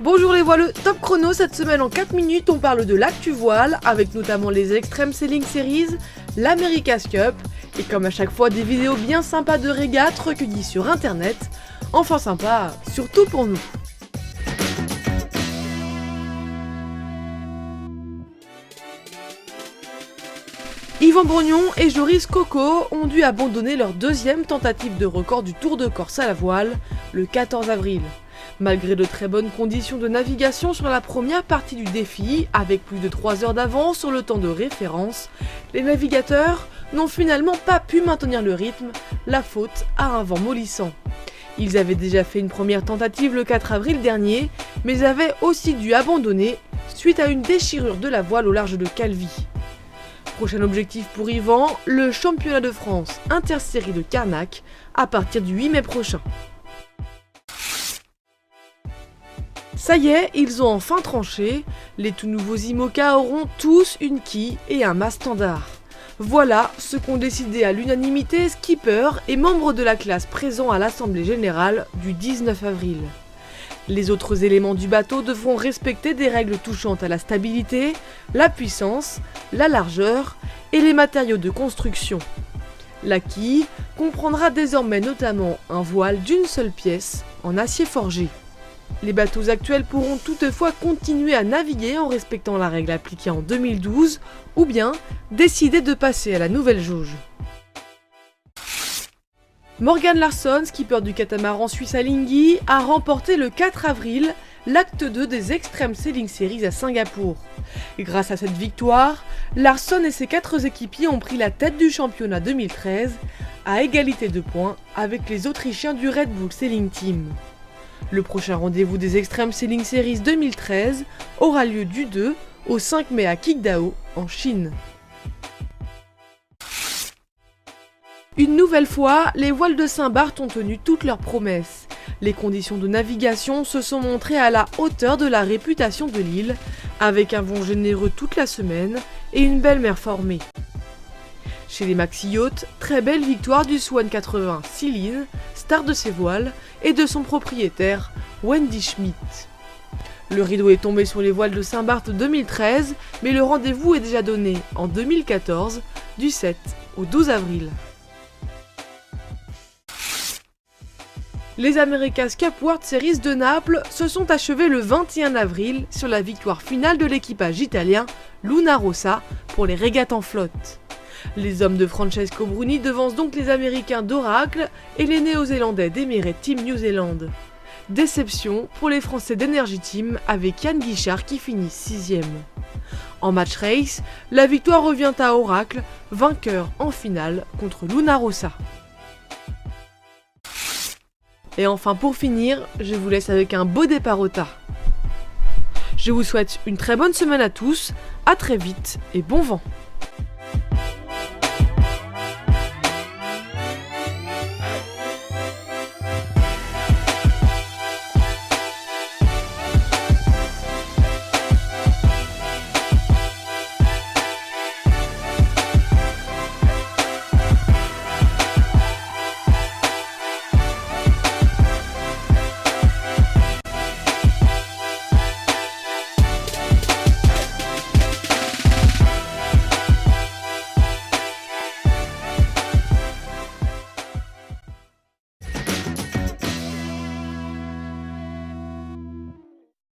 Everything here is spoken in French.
Bonjour les voileux, top chrono cette semaine en 4 minutes, on parle de l'actu voile avec notamment les Extreme Sailing Series, l'America's Cup et comme à chaque fois des vidéos bien sympas de régates recueillies sur internet, enfin sympa, surtout pour nous. Yvan Brognon et Joris Coco ont dû abandonner leur deuxième tentative de record du Tour de Corse à la voile le 14 avril. Malgré de très bonnes conditions de navigation sur la première partie du défi, avec plus de 3 heures d'avance sur le temps de référence, les navigateurs n'ont finalement pas pu maintenir le rythme, la faute à un vent mollissant. Ils avaient déjà fait une première tentative le 4 avril dernier, mais avaient aussi dû abandonner suite à une déchirure de la voile au large de Calvi. Prochain objectif pour Yvan, le championnat de France intersérie de Carnac à partir du 8 mai prochain. Ça y est, ils ont enfin tranché, les tout nouveaux IMOCA auront tous une quille et un mât standard. Voilà ce qu'ont décidé à l'unanimité skipper et membres de la classe présents à l'Assemblée Générale du 19 avril. Les autres éléments du bateau devront respecter des règles touchant à la stabilité, la puissance, la largeur et les matériaux de construction. La quille comprendra désormais notamment un voile d'une seule pièce en acier forgé. Les bateaux actuels pourront toutefois continuer à naviguer en respectant la règle appliquée en 2012 ou bien décider de passer à la nouvelle jauge. Morgan Larsson, skipper du catamaran suisse Alinghi, a remporté le 4 avril l'acte 2 des Extreme Sailing Series à Singapour. Et grâce à cette victoire, Larsson et ses 4 équipiers ont pris la tête du championnat 2013 à égalité de points avec les Autrichiens du Red Bull Sailing Team. Le prochain rendez-vous des Extreme Sailing Series 2013 aura lieu du 2 au 5 mai à Qingdao, en Chine. Une nouvelle fois, les voiles de Saint-Barth ont tenu toutes leurs promesses. Les conditions de navigation se sont montrées à la hauteur de la réputation de l'île, avec un vent généreux toute la semaine et une belle mer formée. Chez les maxi yachts, très belle victoire du Swan 80 Celine, star de ses voiles, et de son propriétaire, Wendy Schmidt. Le rideau est tombé sur les voiles de Saint-Barth 2013, mais le rendez-vous est déjà donné en 2014, du 7 au 12 avril. Les America's Cup World Series de Naples se sont achevés le 21 avril sur la victoire finale de l'équipage italien Luna Rossa pour les régates en flotte. Les hommes de Francesco Bruni devancent donc les Américains d'Oracle et les Néo-Zélandais d'Emirates Team New Zealand. Déception pour les Français d'Energy Team avec Yann Guichard qui finit 6ème. En match race, la victoire revient à Oracle, vainqueur en finale contre Luna Rossa. Et enfin pour finir, je vous laisse avec un beau départ au tas. Je vous souhaite une très bonne semaine à tous, à très vite et bon vent.